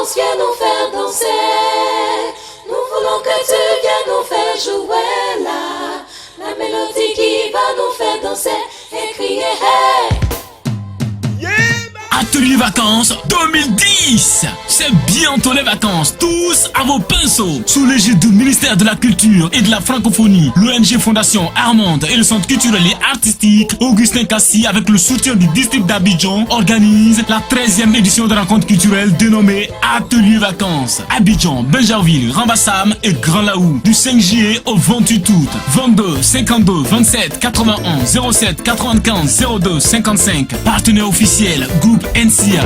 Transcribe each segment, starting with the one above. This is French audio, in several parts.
vacances, viens nous faire danser. Nous voulons que tu viennes nous faire jouer là. La mélodie qui va nous faire danser et crier hey. Atelier vacances 2010. C'est bientôt les vacances. Tous à vos pinceaux. Sous l'égide du ministère de la Culture et de la Francophonie, l'ONG Fondation Armande et le Centre culturel et artistique Augustin Cassis, avec le soutien du district d'Abidjan, organise la 13e édition de la rencontre culturelle dénommée Atelier vacances. Abidjan, Benjerville, Rambassam et Grand Laou. Du 5 juillet au 28 août. 22 52 27 91 07 95 02 55. Partenaire officiel, groupe NCA.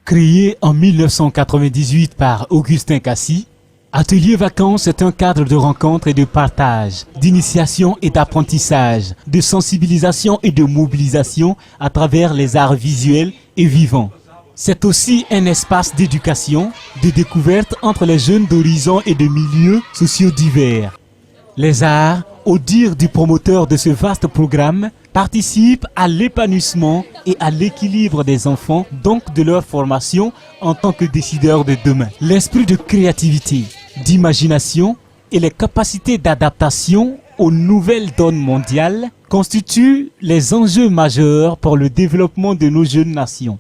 Créé en 1998 par Augustin Cassis, Atelier Vacances est un cadre de rencontre et de partage, d'initiation et d'apprentissage, de sensibilisation et de mobilisation à travers les arts visuels et vivants. C'est aussi un espace d'éducation, de découverte entre les jeunes d'horizons et de milieux sociaux divers. Les arts, au dire du promoteur de ce vaste programme, participent à l'épanouissement et à l'équilibre des enfants, donc de leur formation en tant que décideurs de demain. L'esprit de créativité, d'imagination et les capacités d'adaptation aux nouvelles donnes mondiales constituent les enjeux majeurs pour le développement de nos jeunes nations.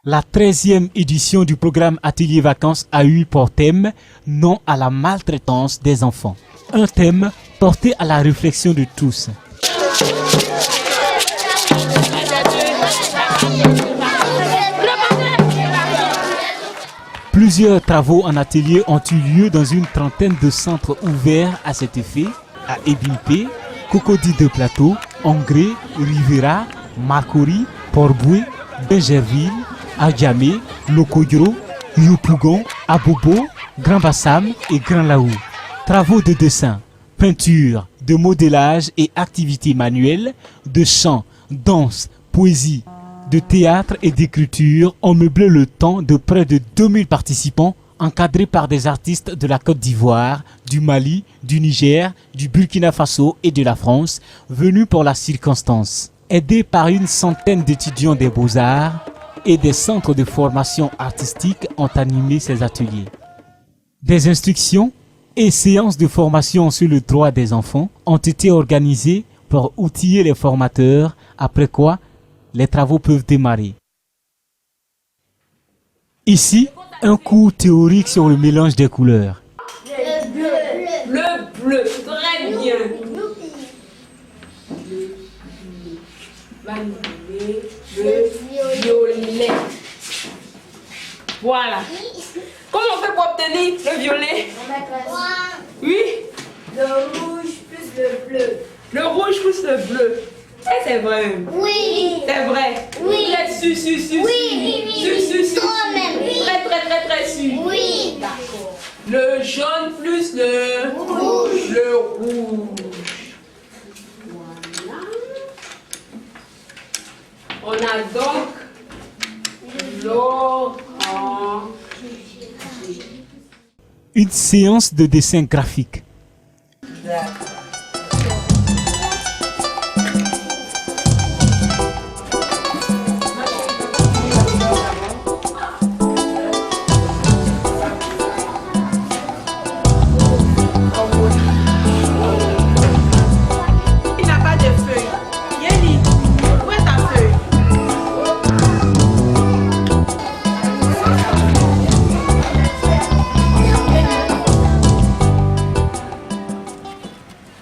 La 13e édition du programme Atelier Vacances a eu pour thème « Non à la maltraitance des enfants ». Un thème porté à la réflexion de tous. Plusieurs travaux en atelier ont eu lieu dans une trentaine de centres ouverts à cet effet, à Ebimpe, Cocody de Plateau, Angré, Rivera, Marcory, Port-Boué, Benjerville, Adjamé, Lokoyro, Yopougon, Abobo, Grand Bassam et Grand Laou. Travaux de dessin, peinture, de modélage et activités manuelles, de chant, danse, poésie, de théâtre et d'écriture ont meublé le temps de près de 2000 participants encadrés par des artistes de la Côte d'Ivoire, du Mali, du Niger, du Burkina Faso et de la France, venus pour la circonstance. Aidés par une centaine d'étudiants des beaux-arts et des centres de formation artistique ont animé ces ateliers. Des instructions et séances de formation sur le droit des enfants ont été organisées pour outiller les formateurs, après quoi les travaux peuvent démarrer. Ici, un cours théorique sur le mélange des couleurs. Le bleu, très bien. Le violet. Voilà. Comment on fait pour obtenir le violet? Oui. Le rouge plus le bleu. Le rouge plus le bleu. Et c'est vrai. Oui. C'est vrai. Oui. Très sûr. Oui. Toi même. Très sûr. Oui. D'accord. Le jaune plus le rouge. Le rouge. Voilà. On a donc l'orange. Une séance de dessin graphique. Il n'a pas de feuille. Yéli, où est ta feuille?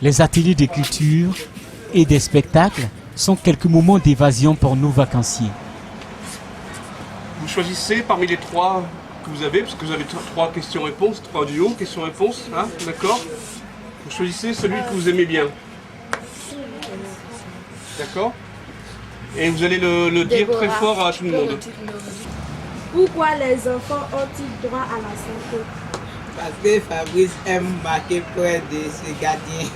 Les ateliers d'écriture et des spectacles sont quelques moments d'évasion pour nos vacanciers. Vous choisissez parmi les trois que vous avez, parce que vous avez trois questions-réponses, trois duos, questions-réponses, hein, d'accord? Vous choisissez celui que vous aimez bien. D'accord? Et vous allez le dire très fort à tout le monde. Pourquoi les enfants ont-ils droit à la santé? Parce que Fabrice aime marquer près de ses gardiens.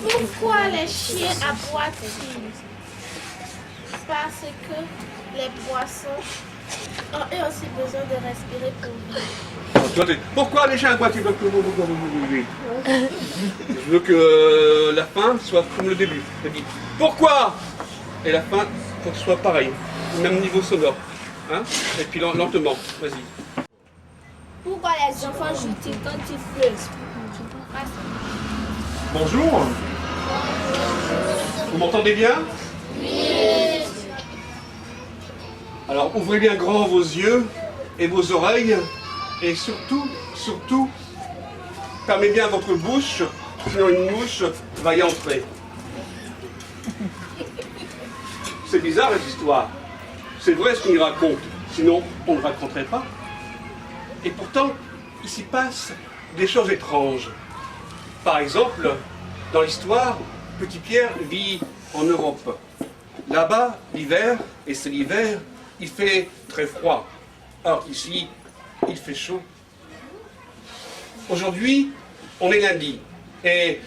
Pourquoi les chiens aboient-ils? Parce que les poissons ont eux aussi besoin de respirer pour vivre. Pourquoi les chiens aboient? Je veux que la fin soit comme le début. Pourquoi? Et la fin, il faut que ce soit pareil, même niveau sonore. Hein? Et puis lentement, vas-y. Pourquoi les enfants jouent-ils quand ils pleuvent? Bonjour. Vous m'entendez bien? Oui. Alors ouvrez bien grand vos yeux et vos oreilles et surtout, fermez bien votre bouche, sinon une mouche va y entrer. C'est bizarre cette histoire. C'est vrai ce qu'on y raconte, sinon on ne raconterait pas. Et pourtant, il s'y passe des choses étranges. Par exemple, dans l'histoire, Petit Pierre vit en Europe. Là-bas, l'hiver, et c'est l'hiver, il fait très froid. Or ici, il fait chaud. Aujourd'hui, on est lundi. Et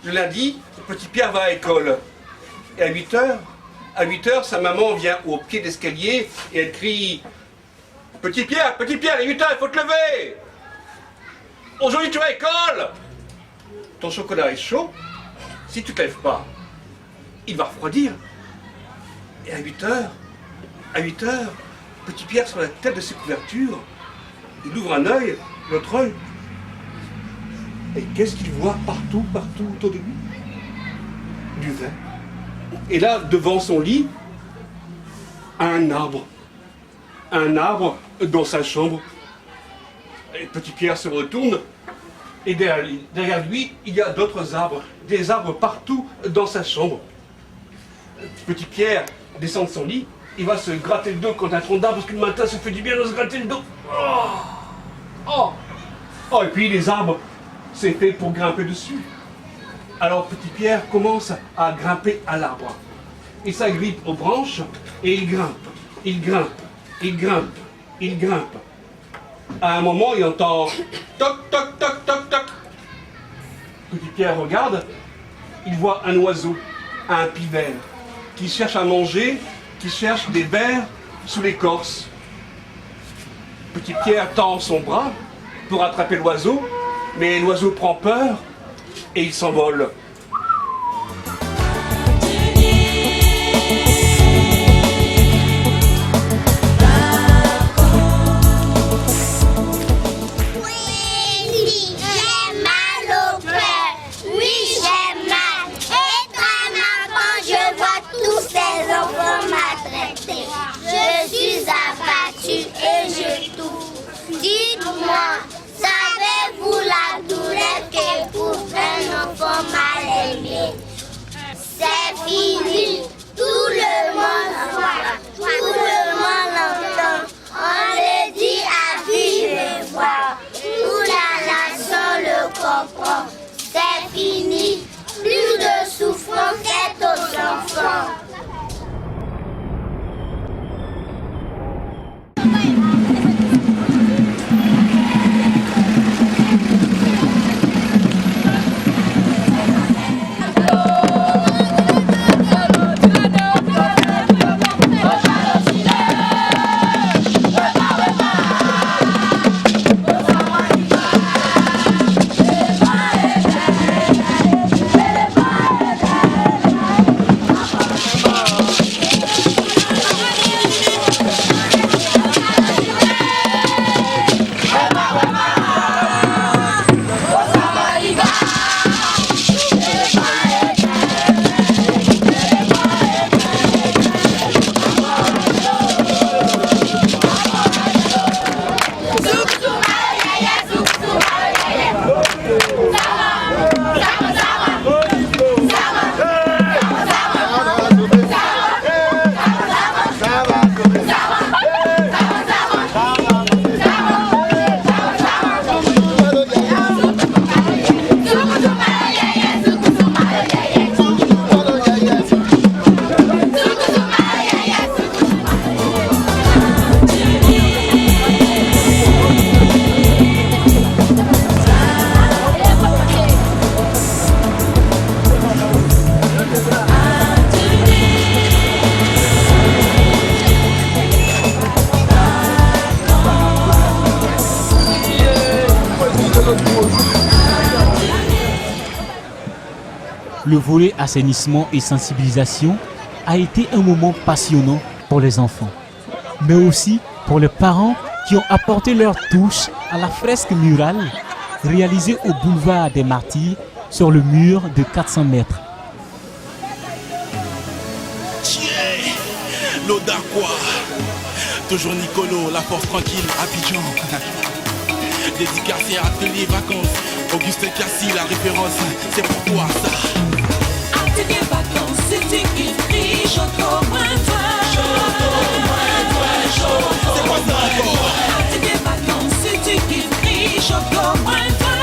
le lundi, Petit Pierre va à l'école. Et à 8 heures, sa maman vient au pied d'escalier et elle crie « Petit Pierre, il est 8 heures, il faut te lever! Aujourd'hui, tu vas à l'école! Ton chocolat est chaud. Si tu ne te lèves pas, il va refroidir. » Et à 8 heures, Petit Pierre sur la tête de ses couvertures, il ouvre un œil, l'autre œil. Et qu'est-ce qu'il voit partout autour de lui? Du vin. Et là, devant son lit, un arbre. Un arbre dans sa chambre. Et Petit Pierre se retourne, et derrière lui, il y a d'autres arbres. Des arbres partout dans sa chambre. Petit Pierre descend de son lit, il va se gratter le dos contre un tronc d'arbre, parce que le matin, ça fait du bien de se gratter le dos. Oh, et puis les arbres, c'est fait pour grimper dessus. Alors Petit Pierre commence à grimper à l'arbre. Il s'agrippe aux branches et il grimpe. À un moment, il entend toc, toc, toc, toc, toc. Petit Pierre regarde, il voit un oiseau, un pivert, qui cherche à manger, qui cherche des vers sous l'écorce. Petit Pierre tend son bras pour attraper l'oiseau, mais l'oiseau prend peur et il s'envole. Dites-moi, savez-vous la douleur qu'éprouve un enfant mal élevé? C'est fini, tout le monde voit, tout le monde entend. On le dit à vive voix, toute la nation le comprend. C'est fini, plus de souffrance faite aux enfants. le volet assainissement et sensibilisation a été un moment passionnant pour les enfants, mais aussi pour les parents qui ont apporté leur touche à la fresque murale réalisée au boulevard des Martyrs sur le mur de 400 mètres. L'Odakwa, toujours Nicolo, la force tranquille, Abidjan. Dédicacé à Atelier Vacances, Augustin Cassis, la référence, c'est pour toi ça. Atelier Vacances, c'était qui crie, Choco, moins toi. C'est quoi ça encore? Atelier Vacances, c'était qui crie, Choco, moins toi.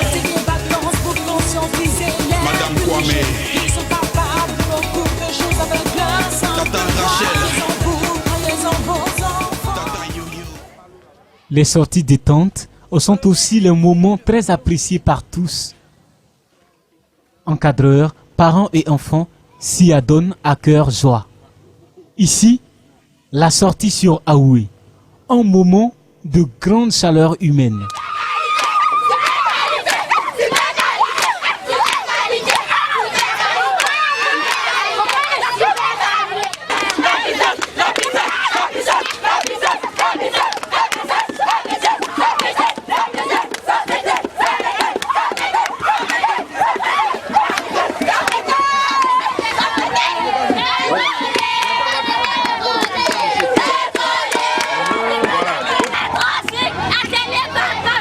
Atelier Vacances pour conscientiser les Madame Kwame. Ils sont capables de beaucoup de choses avec leur sang. Tata Rachel. Les sorties détente sont aussi les moments très appréciés par tous. Encadreurs, parents et enfants s'y adonnent à cœur joie. Ici, la sortie sur Aoué, un moment de grande chaleur humaine. Atelier Vacances.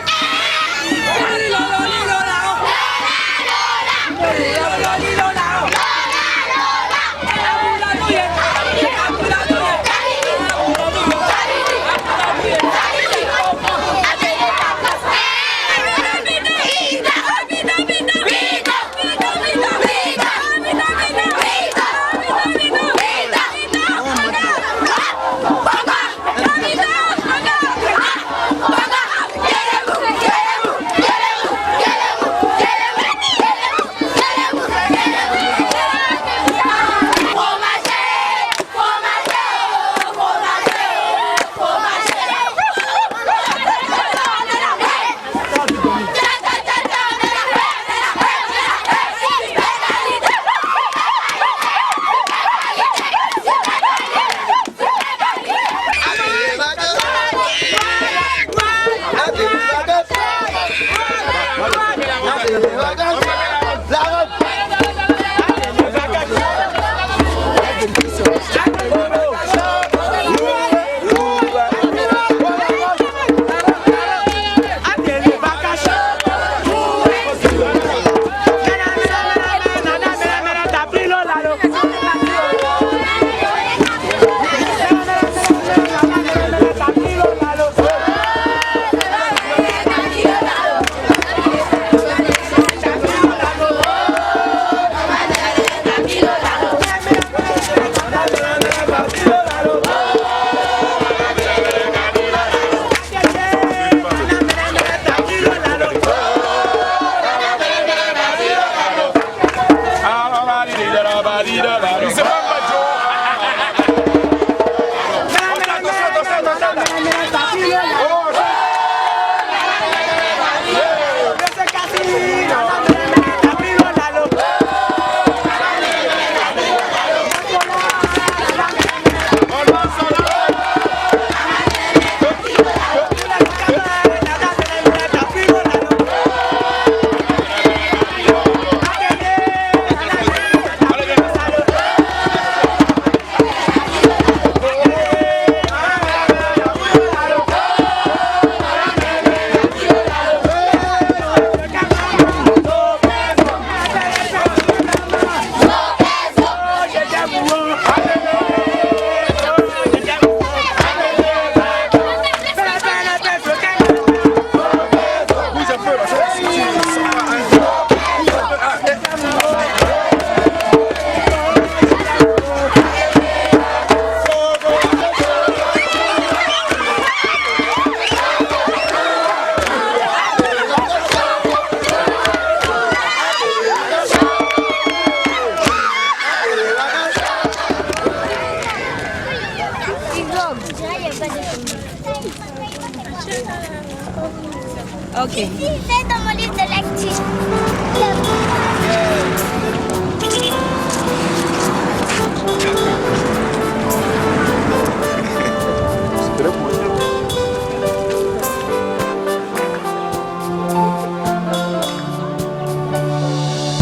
Ok. Ici, c'est dans mon livre de lecture.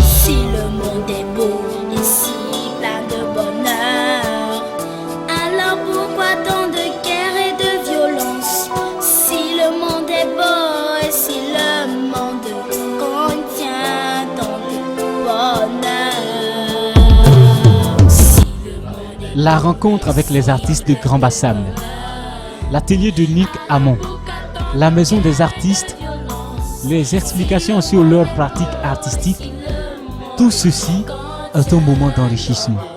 Si le monde est beau et si plein de bonheur, alors pourquoi tant de guerre et de violence? Si le monde est beau et si le monde contient tant de bonheur. Si le monde est La rencontre avec les artistes de Grand Bassam, l'atelier de Nick Hamon, la maison des artistes, les explications sur leurs pratiques artistiques, tout ceci est un moment d'enrichissement.